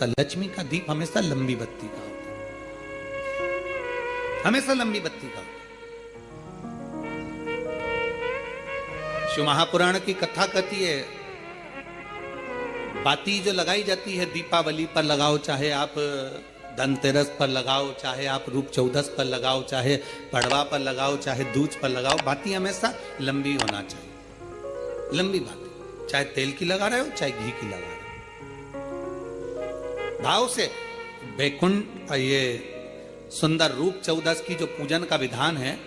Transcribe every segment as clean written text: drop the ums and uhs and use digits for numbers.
तो लक्ष्मी का दीप हमेशा लंबी बत्ती का होता है, हमेशा लंबी बत्ती का होता है। शिव महापुराण की कथा कहती है, बाती जो लगाई जाती है दीपावली पर लगाओ, चाहे आप धनतेरस पर लगाओ, चाहे आप रूप चौदस पर लगाओ, चाहे पड़वा पर लगाओ, चाहे दूज पर लगाओ, बाती हमेशा लंबी होना चाहिए, लंबी बाती। चाहे तेल की लगा रहे हो, चाहे घी की लगा रहे हो, भाव से। वैकुंठ ये सुंदर रूप चौदस की जो पूजन का विधान है,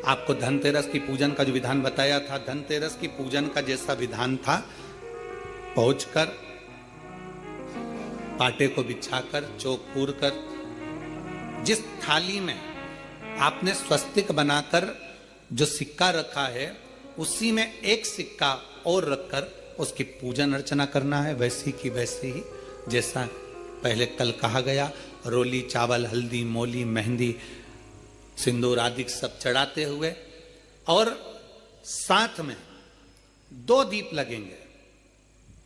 आपको धनतेरस की पूजन का जो विधान बताया था, धनतेरस की पूजन का जैसा विधान था, पहुंचकर पाटे को बिछाकर चौक पूर कर, जिस थाली में आपने स्वस्तिक बनाकर जो सिक्का रखा है, उसी में एक सिक्का और रखकर उसकी पूजन अर्चना करना है, वैसी की वैसी ही जैसा पहले कल कहा गया। रोली, चावल, हल्दी, मोली, मेहंदी, सिंदूर आदि सब चढ़ाते हुए, और साथ में 2 दीप लगेंगे।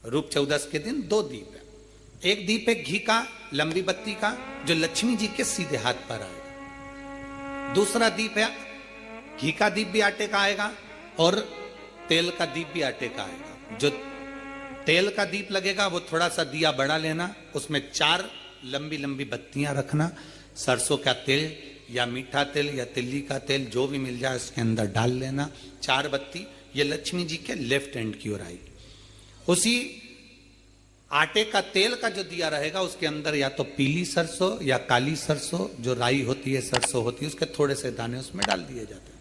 रूप चौदस के दिन 2 दीप है। एक दीप है घी का, लंबी बत्ती का, जो लक्ष्मी जी के सीधे हाथ पर आएगा। दूसरा दीप है घी का दीप भी आटे का आएगा, और तेल का दीप भी आटे का आएगा। जो तेल का दीप लगेगा वो थोड़ा सा दिया बड़ा लेना, उसमें 4 लंबी लंबी बत्तियां रखना, सरसों का तेल या मीठा तेल या तिल्ली का तेल जो भी मिल जाए उसके अंदर डाल लेना। 4 बत्ती ये लक्ष्मी जी के लेफ्ट हैंड की ओर आएगी। उसी आटे का तेल का जो दिया रहेगा, उसके अंदर या तो पीली सरसों या काली सरसों, जो राई होती है, सरसों होती है, उसके थोड़े से दाने उसमें डाल दिए जाते हैं।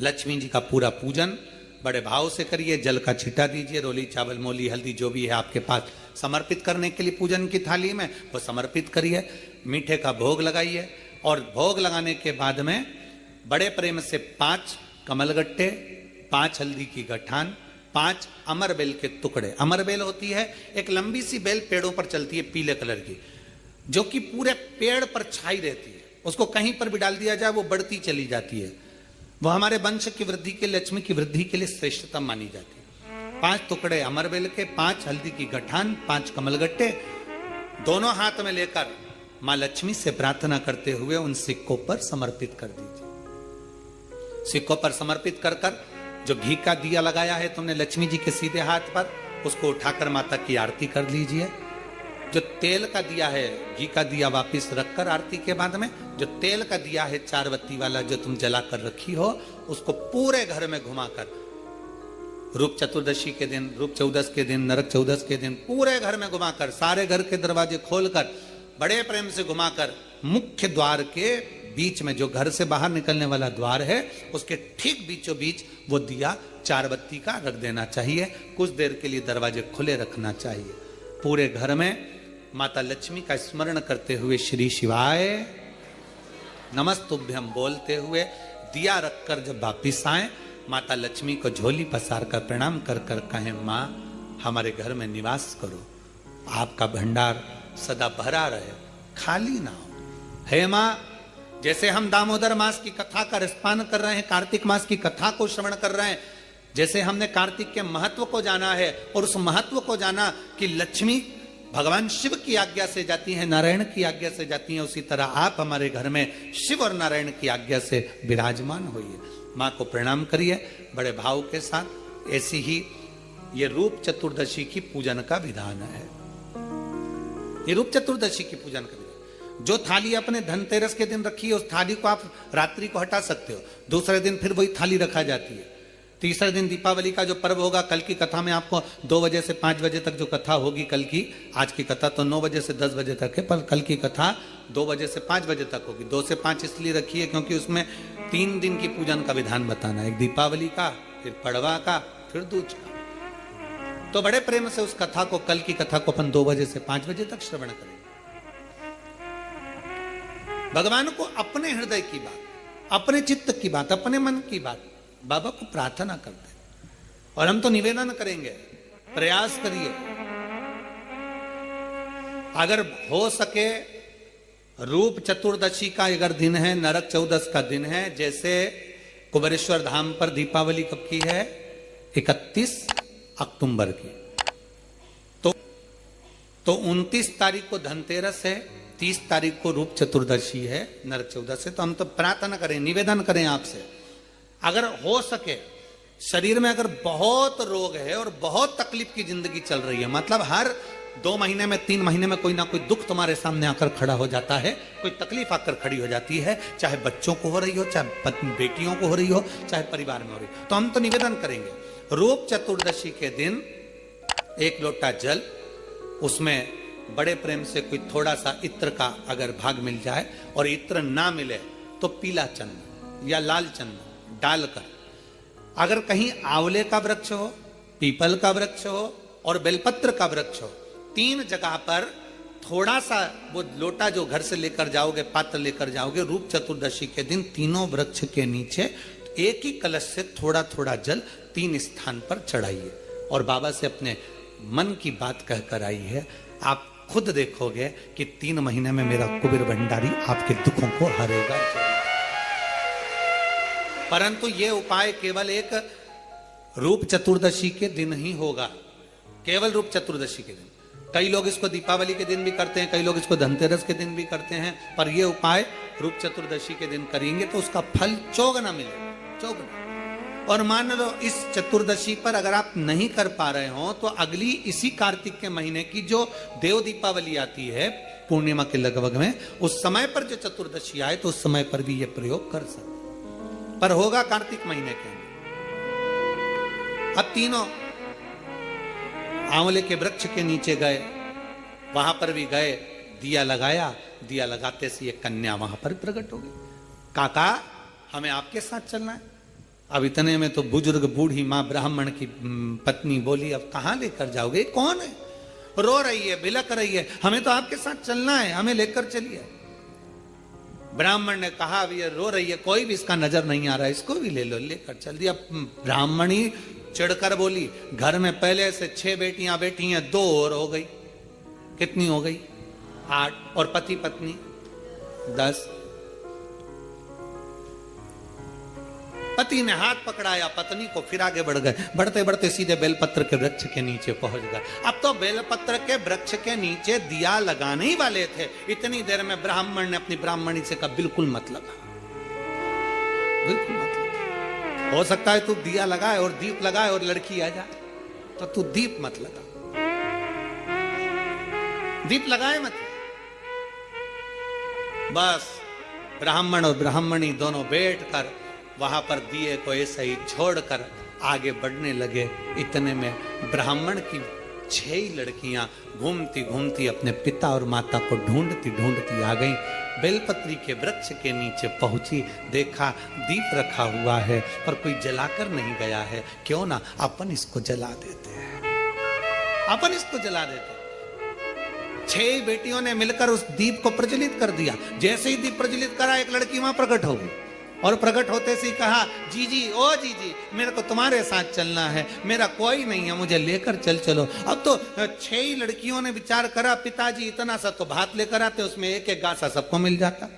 लक्ष्मी जी का पूरा पूजन बड़े भाव से करिए, जल का छिटा दीजिए, रोली, चावल, मोली, हल्दी जो भी है आपके पास समर्पित करने के लिए पूजन की थाली में, वो समर्पित करिए। मीठे का भोग लगाइए, और भोग लगाने के बाद में बड़े प्रेम से 5 कमलगट्टे, 5 हल्दी की गठान, 5 अमर बेल के टुकड़े। अमर बेल होती है एक लंबी सी बेल, पेड़ों पर चलती है, पीले कलर की, जो कि पूरे पेड़ पर छाई रहती है। उसको कहीं पर भी डाल दिया जाए वो बढ़ती चली जाती है। वो हमारे वंश की वृद्धि के, लक्ष्मी की वृद्धि के लिए श्रेष्ठतम मानी जाती है। 5 टुकड़े अमर बेल के, 5 हल्दी की गठान, 5 कमलगट्टे दोनों हाथ में लेकर मां लक्ष्मी से प्रार्थना करते हुए उन सिक्कों पर समर्पित कर दीजिए। सिक्कों पर समर्पित कर कर जो घी का दिया लगाया है तुमने लक्ष्मी जी के सीधे हाथ पर, उसको उठाकर माता की आरती कर लीजिए। जो तेल का दिया है, घी का दिया वापिस रखकर आरती के बाद में जो तेल का दिया है 4 बत्ती वाला जो तुम जलाकर रखी हो, उसको पूरे घर में घुमाकर, रूप चतुर्दशी के दिन, रूप चौदस के दिन, नरक चौदस के दिन पूरे घर में घुमाकर, सारे घर के दरवाजे खोलकर बड़े प्रेम से घुमाकर, मुख्य द्वार के बीच में, जो घर से बाहर निकलने वाला द्वार है, उसके ठीक बीचों बीच वो दिया 4 बत्ती का रख देना चाहिए। कुछ देर के लिए दरवाजे खुले रखना चाहिए। पूरे घर में माता लक्ष्मी का स्मरण करते हुए श्री शिवाय नमस्तुभ्यम बोलते हुए दिया रखकर जब वापिस आए, माता लक्ष्मी को झोली पसार कर प्रणाम कर कर कहें, माँ हमारे घर में निवास करो, आपका भंडार सदा भरा रहे, खाली ना हो। हे माँ, जैसे हम दामोदर मास की कथा का रसपान कर रहे हैं, कार्तिक मास की कथा को श्रवण कर रहे हैं, जैसे हमने कार्तिक के महत्व को जाना है और उस महत्व को जाना कि लक्ष्मी भगवान शिव की आज्ञा से जाती है, नारायण की आज्ञा से जाती है, उसी तरह आप हमारे घर में शिव और नारायण की आज्ञा से विराजमान होइए। माँ को प्रणाम करिए बड़े भाव के साथ। ऐसी ही ये रूप चतुर्दशी की पूजन का विधान है। ये रूप चतुर्दशी की पूजन का विधान, जो थाली आपने धनतेरस के दिन रखी है, उस थाली को आप रात्रि को हटा सकते हो, दूसरे दिन फिर वही थाली रखा जाती है। तीसरे दिन दीपावली का जो पर्व होगा, कल की कथा में आपको 2 बजे से 5 बजे तक जो कथा होगी कल की, आज की कथा तो 9 बजे से 10 बजे तक है, पर कल की कथा 2 बजे से 5 बजे तक होगी। 2 से 5 इसलिए रखी है क्योंकि उसमें 3 दिन की पूजन का विधान बताना है, एक दीपावली का, फिर पड़वा का, फिर दूज का। तो बड़े प्रेम से उस कथा को, कल की कथा को अपन 2 बजे से 5 बजे तक श्रवण करेंगे। भगवान को अपने हृदय की बात, अपने चित्त की बात, अपने मन की बात बाबा को प्रार्थना करते हैं। और हम तो निवेदन करेंगे, प्रयास करिए, अगर हो सके रूप चतुर्दशी का अगर दिन है, नरक चौदस का दिन है, जैसे कुबेरेश्वर धाम पर दीपावली कब की है, 31 अक्टूबर की, तो तो 29 तारीख को धनतेरस है, 30 तारीख को रूप चतुर्दशी है, नरक चौदस है। तो हम तो प्रार्थना करें, निवेदन करें आपसे, अगर हो सके शरीर में अगर बहुत रोग है और बहुत तकलीफ की जिंदगी चल रही है, मतलब हर 2 महीने में 3 महीने में कोई ना कोई दुख तुम्हारे सामने आकर खड़ा हो जाता है, कोई तकलीफ आकर खड़ी हो जाती है, चाहे बच्चों को हो रही हो, चाहे बेटियों को हो रही हो, चाहे परिवार में हो रही हो, तो हम तो निवेदन करेंगे रूप चतुर्दशी के दिन 1 लोटा जल, उसमें बड़े प्रेम से कोई थोड़ा सा इत्र का अगर भाग मिल जाए, और इत्र ना मिले तो पीला चंदन या लाल चंदन डालकर, अगर कहीं आंवले का वृक्ष हो, पीपल का वृक्ष हो और बेलपत्र का वृक्ष हो, 3 जगह पर थोड़ा सा वो लोटा जो घर से लेकर जाओगे, पात्र लेकर जाओगे, रूप चतुर्दशी के दिन तीनों वृक्ष के नीचे एक ही कलश से थोड़ा थोड़ा जल 3 स्थान पर चढ़ाइए और बाबा से अपने मन की बात कहकर आई है। आप खुद देखोगे कि 3 महीने में मेरा कुबेर भंडारी आपके दुखों को हरेगा। परंतु ये उपाय केवल एक रूप चतुर्दशी के दिन ही होगा, केवल रूप चतुर्दशी के दिन। कई लोग इसको दीपावली के दिन भी करते हैं, कई लोग इसको धनतेरस के दिन भी करते हैं, पर यह उपाय रूप चतुर्दशी के दिन करेंगे तो उसका फल चौगुना मिलेगा, चौगुना। और मान लो इस चतुर्दशी पर अगर आप नहीं कर पा रहे हो तो अगली इसी कार्तिक के महीने की जो देव दीपावली आती है पूर्णिमा के लगभग में, उस समय पर जो चतुर्दशी आए तो उस समय पर भी यह प्रयोग कर सकते, पर होगा कार्तिक महीने के अंदर। अब तीनों आंवले के वृक्ष के नीचे गए, वहां पर भी गए, दिया लगाया, दिया लगाते से एक कन्या वहां पर प्रकट हो गई। काका हमें आपके साथ चलना है। अब इतने में तो बुजुर्ग बूढ़ी माँ ब्राह्मण की पत्नी बोली, अब कहां लेकर जाओगे, कौन है, रो रही है, बिलक रही है, हमें तो आपके साथ चलना है, हमें लेकर चलिए। ब्राह्मण ने कहा अब ये रो रही है, कोई भी इसका नजर नहीं आ रहा है, इसको भी ले लो, लेकर चल दिया। ब्राह्मणी चिढ़कर बोली, घर में पहले से 6 बेटियां बैठी हैं, 2 और हो गई, कितनी हो गई, 8, और पति पत्नी 10। पति ने हाथ पकड़ाया पत्नी को, फिर आगे बढ़ गए, बढ़ते बढ़ते सीधे बेलपत्र के वृक्ष के नीचे पहुंच गए। अब तो बेलपत्र के वृक्ष के नीचे दिया लगाने ही वाले थे, इतनी देर में ब्राह्मण ने अपनी ब्राह्मणी से कहा, बिल्कुल मत लगा, बिल्कुल मत लगा, हो सकता है तू दिया लगाए और दीप लगाए और लड़की आ जाए, तो तू दीप मत लगा, दीप लगाए मत। बस ब्राह्मण और ब्राह्मणी दोनों बैठकर वहां पर दिए को ऐसे ही छोड़कर आगे बढ़ने लगे। इतने में ब्राह्मण की 6 लड़कियां घूमती घूमती अपने पिता और माता को ढूंढती ढूंढती आ गईं। बेलपत्री के वृक्ष के नीचे पहुंची, देखा दीप रखा हुआ है पर कोई जलाकर नहीं गया है, क्यों ना अपन इसको जला देते हैं, अपन इसको जला देते हैं। 6 बेटियों ने मिलकर उस दीप को प्रज्वलित कर दिया। जैसे ही दीप प्रज्वलित करा, एक लड़की वहां प्रकट हो गई और प्रकट होते से ही कहा, जीजी ओ जीजी, मेरे को तुम्हारे साथ चलना है, मेरा कोई नहीं है, मुझे लेकर चलो। अब तो 6 लड़कियों ने विचार करा, पिताजी इतना सा तो भात लेकर आते, उसमें एक एक गासा सबको मिल जाता।